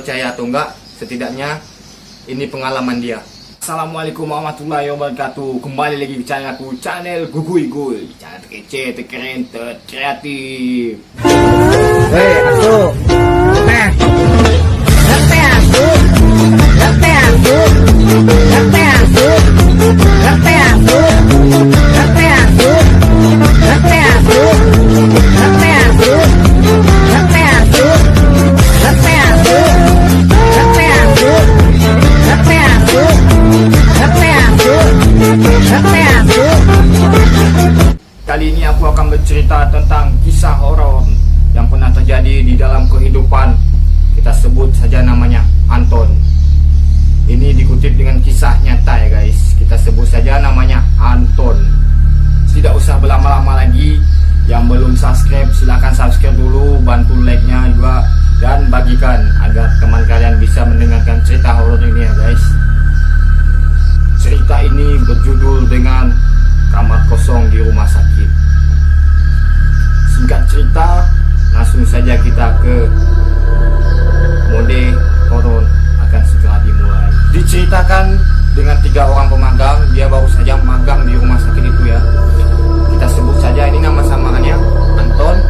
percaya atau enggak, setidaknya ini pengalaman dia. Assalamualaikum warahmatullahi wabarakatuh. Kembali lagi di channel aku, channel Guguy Gul. Channel terkece, terkeren, terkreatif. Hei, aku. Nah. Lepe aku. Lepe aku. Lepe aku. Lepe aku. Lepe aku. Lepe aku. Lepe aku. Lepe aku. Lepe aku. Lepe aku. Lepe aku. Lepe aku. Lepe aku. Kali ini aku akan bercerita tentang kisah horor yang pernah terjadi di dalam kehidupan. Kita sebut saja namanya Anton. Ini dikutip dengan kisah nyata ya guys. Kita sebut saja namanya Anton. Tidak usah berlama-lama lagi. Yang belum subscribe silahkan subscribe dulu, bantu like-nya juga, dan bagikan agar teman kalian bisa mendengarkan cerita horor ini ya guys. Cerita ini berjudul dengan Kamar Kosong di Rumah Sakit. Singkat cerita, langsung saja kita ke mode horor akan segera dimulai. Diceritakan dengan 3 orang pemagang, dia baru saja magang di rumah sakit itu ya. Kita sebut saja ini nama samarannya Anton,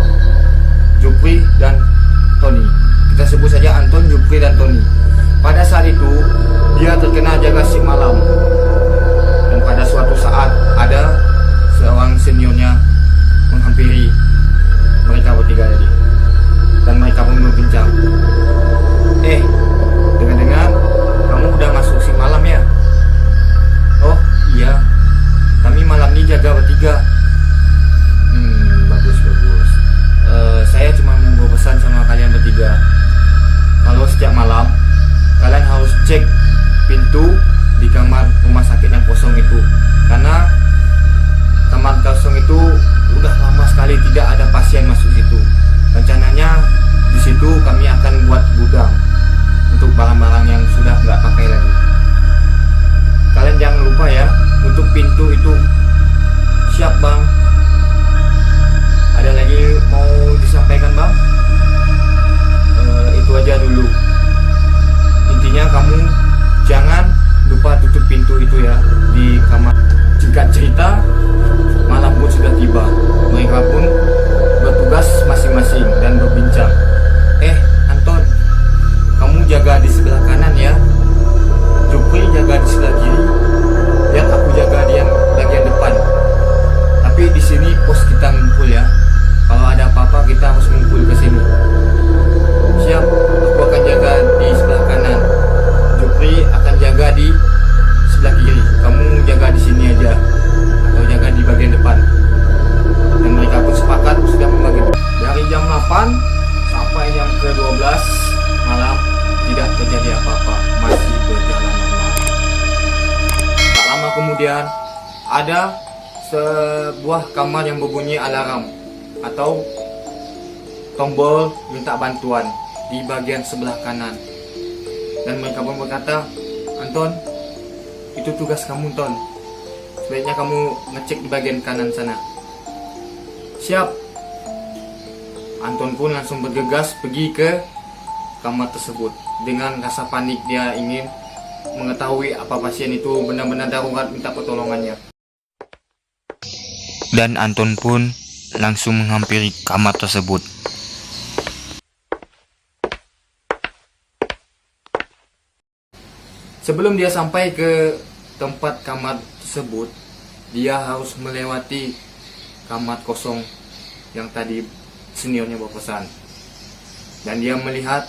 Jupri, dan Tony. Kita sebut saja Anton, Jupri, dan Tony. Pada saat itu dia terkena jaga shift malam. Dan pada suatu saat ada seorang seniornya menghampiri mereka bertiga tadi. Dan mereka pun berbincang. Dengar-dengar kamu udah masuk shift malam ya? Oh iya, kami malam ini jaga bertiga. Bagus. Saya cuma mau berpesan sama kalian bertiga. Kalau setiap malam kalian harus cek pintu di kamar rumah sakit yang kosong itu, karena kamar kosong itu udah lama sekali tidak ada pasien masuk situ. Rencananya di situ kami akan buat gudang untuk barang-barang yang sudah nggak pakai lagi. Kalian jangan lupa ya, untuk pintu itu. Siap bang. Ada lagi mau disampaikan bang? Itu aja dulu. Intinya kamu jangan lupa tutup pintu itu ya di kamar. Singkat cerita, malam pun sudah tiba. Mereka pun bertugas masing-masing dan berbincang. Anton, kamu jaga di sebelah kanan ya. Jupri jaga di sebelah kiri. Dan aku jaga di yang bagian depan. Tapi di sini pos kita ngumpul ya. Kalau ada apa-apa kita harus ngumpul ke sini. Siap, aku akan jaga di sebelah kanan. Jupri akan jaga di sebelah kiri. Kamu jaga di sini aja, atau jaga di bagian depan. Dan mereka pun sepakat sudah membagi. Dari jam 8 sampai jam ke-12 malam tidak terjadi apa-apa, masih berjalan normal. Tak lama kemudian ada sebuah kamar yang berbunyi alarm atau tombol minta bantuan di bagian sebelah kanan. Dan mereka pun berkata, Anton, itu tugas kamu Anton. Sebaiknya kamu ngecek di bagian kanan sana. Siap. Anton pun langsung bergegas pergi ke kamar tersebut. Dengan rasa panik dia ingin mengetahui apa pasien itu benar-benar darurat minta pertolongannya. Dan Anton pun langsung menghampiri kamar tersebut. Sebelum dia sampai ke tempat kamar tersebut, dia harus melewati kamar kosong yang tadi seniornya berpesan. Dan dia melihat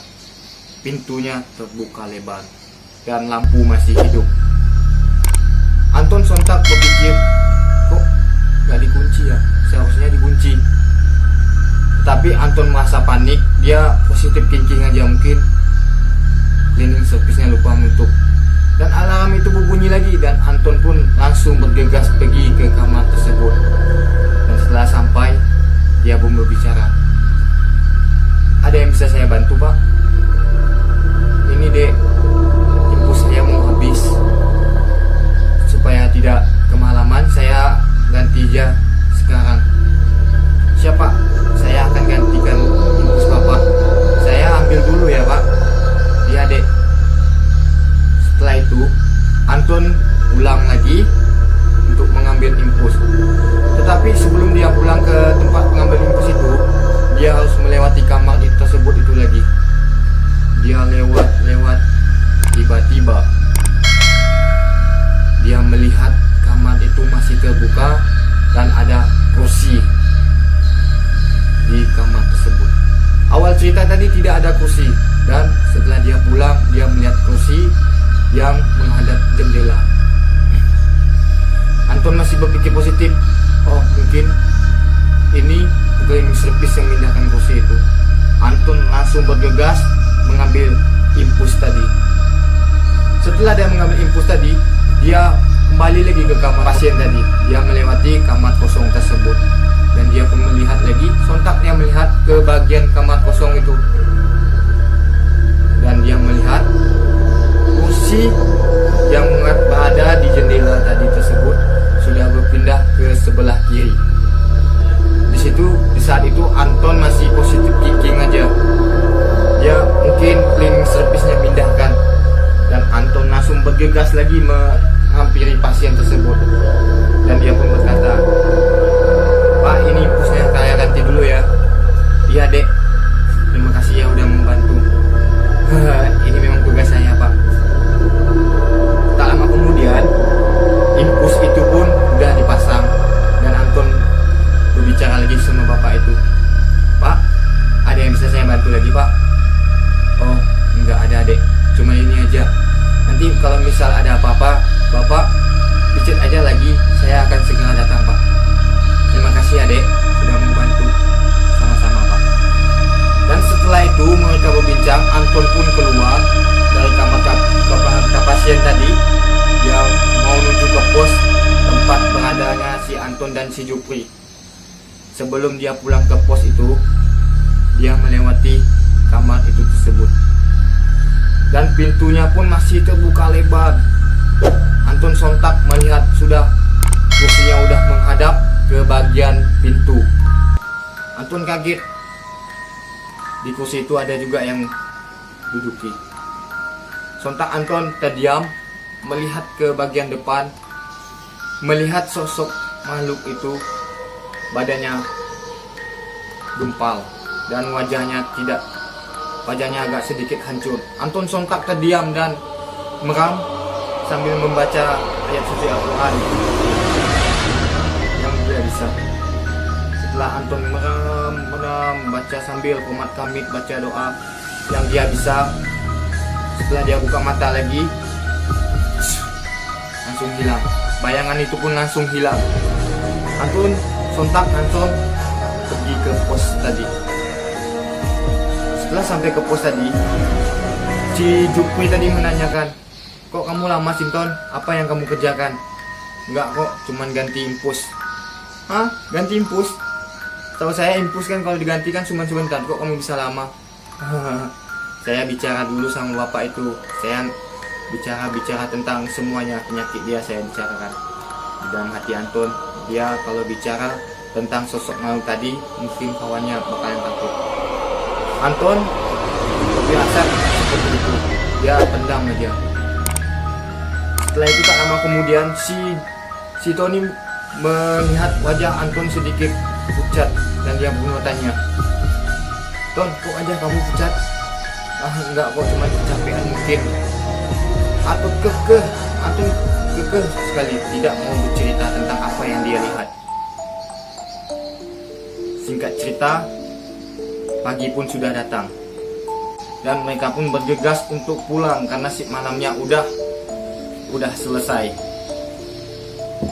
pintunya terbuka lebar dan lampu masih hidup. Anton sontak berpikir, kok gak dikunci ya? Seharusnya dikunci. Tapi Anton merasa panik, dia positif thinking aja, mungkin cleaning service-nya lupa menutup. Dan alarm itu berbunyi lagi, dan Anton pun langsung bergegas pergi ke kamar tersebut. Dan setelah sampai, dia pun berbicara. Ada yang bisa saya bantu pak? Ini dek, infus saya mau habis. Supaya tidak kemalaman, saya ganti aja sekarang. Siapa? Saya akan gantikan infus bapak. Saya ambil dulu ya pak. Dia dia lewat, tiba-tiba dia melihat kamar itu masih terbuka dan ada kursi di kamar tersebut. Awal cerita tadi tidak ada kursi, dan setelah dia pulang dia melihat kursi yang menghadap jendela. Anton masih berpikir positif, oh mungkin ini cleaning service yang memindahkan kursi itu. Anton langsung bergegas mengambil infus tadi. Setelah dia mengambil infus tadi, dia kembali lagi ke kamar pasien tadi. Dia melewati kamar kosong tersebut dan dia pun melihat lagi, sontak dia melihat ke bagian kamar kosong itu, dan dia melihat kursi yang berada di jendela tadi tersebut sudah berpindah ke sebelah kiri. Di saat itu Anton masih positif thinking aja. Dia mungkin cleaning service-nya pindahkan, dan Anton langsung bergegas lagi menghampiri pasien tersebut, dan dia pun berkata, "Pak, ini infusnya saya ganti dulu ya." "Iya dek, terima kasih ya udah membantu." "Ini memang tugas saya Pak." Tak lama kemudian infus itu pun udah dipasang, dan Anton berbicara lagi sama bapak itu, "Pak, ada yang bisa saya bantu lagi Pak?" "Oh enggak ada dek, cuma ini aja. Nanti kalau misal ada apa-apa bapak pijat aja lagi, saya akan segera datang Pak." "Terima kasih ya dek, sudah membantu." "Sama-sama Pak." Dan setelah itu mereka berbincang. Anton pun keluar dari kamar pasien tadi. Dia mau menuju ke pos tempat beradanya si Anton dan si Jupri. Sebelum dia pulang ke pos itu, dia melewati kamar itu tersebut, dan pintunya pun masih terbuka lebar. Anton sontak melihat sudah kursinya udah menghadap ke bagian pintu. Anton kaget. Di kursi itu ada juga yang duduki. Sontak Anton terdiam, melihat ke bagian depan, melihat sosok makhluk itu. Badannya gempal dan wajahnya agak sedikit hancur. Anton sontak terdiam dan meram sambil membaca ayat suci Al-Quran yang dia bisa. Setelah Anton meram membaca sambil komat kamit baca doa yang dia bisa, setelah dia buka mata lagi, langsung hilang. Bayangan itu pun langsung hilang. Anton sontak langsung pergi ke pos tadi. Setelah sampai ke pos tadi, si Jupri tadi menanyakan, "Kok kamu lama Sinton? Apa yang kamu kerjakan?" "Enggak kok, cuman ganti infus." "Hah? Ganti infus? Tahu saya infus kan kalau digantikan cuma sebentar, kok kamu bisa lama?" "Saya bicara dulu sama bapak itu. Saya bicara tentang semuanya penyakit dia, saya bicarakan." Di dalam hati Anton, dia kalau bicara tentang sosok makhluk tadi, mungkin kawannya bakalan takut. Anton biasa seperti itu, dia pendam aja. Setelah itu tak lama kemudian si Tony melihat wajah Anton sedikit pucat, dan dia pun bertanya, "Ton, kok aja kamu pucat?" "Ah enggak kok, cuma kecapean mungkin." Anton kekeh sekali tidak mau bercerita tentang apa yang dia lihat. Singkat cerita, pagi pun sudah datang, dan mereka pun bergegas untuk pulang karena sip malamnya udah selesai.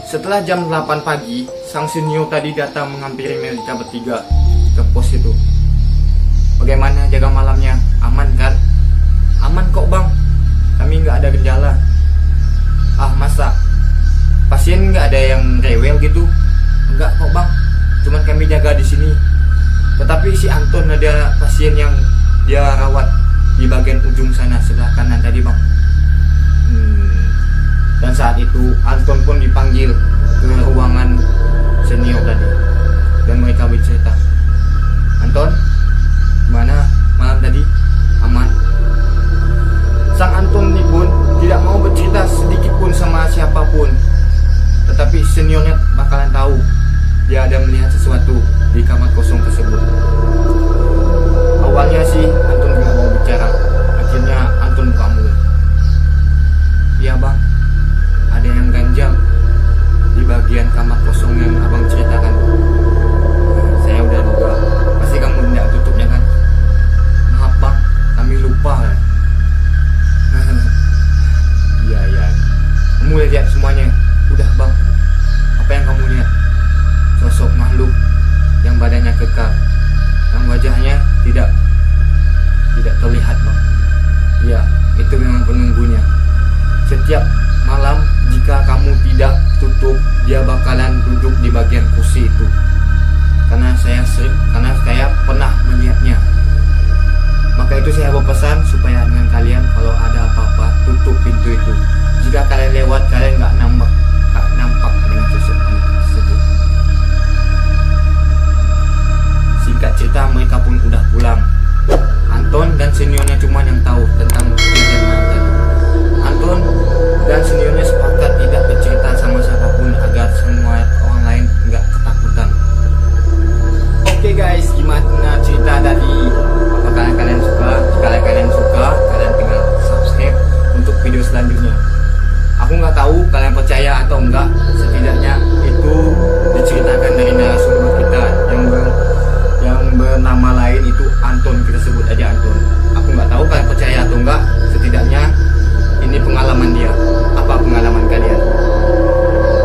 Setelah jam 8 pagi, sang senior tadi datang menghampiri mereka bertiga ke pos itu. "Bagaimana jaga malamnya? Aman kan?" "Aman kok bang, kami nggak ada gejala." "Ah masa? Pasien nggak ada yang rewel gitu?" "Enggak kok bang, cuman kami jaga di sini. Tetapi si Anton ada pasien yang dia rawat di bagian ujung sana sebelah kanan tadi bang." Dan saat itu Anton pun dipanggil ke ruangan senior tadi, dan mereka bercerita, "Anton, gimana malam tadi? Aman?" Sang Anton ini pun tidak mau bercerita sedikit pun sama siapapun, tetapi seniornya bakalan tahu dia ada melihat sesuatu di kamar kosong tersebut. Awalnya sih Anton tidak mau bicara. Akhirnya guys, gimana cerita tadi? Apakah kalian suka? Jika kalian suka, kalian tinggal subscribe untuk video selanjutnya. Aku nggak tahu kalian percaya atau enggak, setidaknya itu diceritakan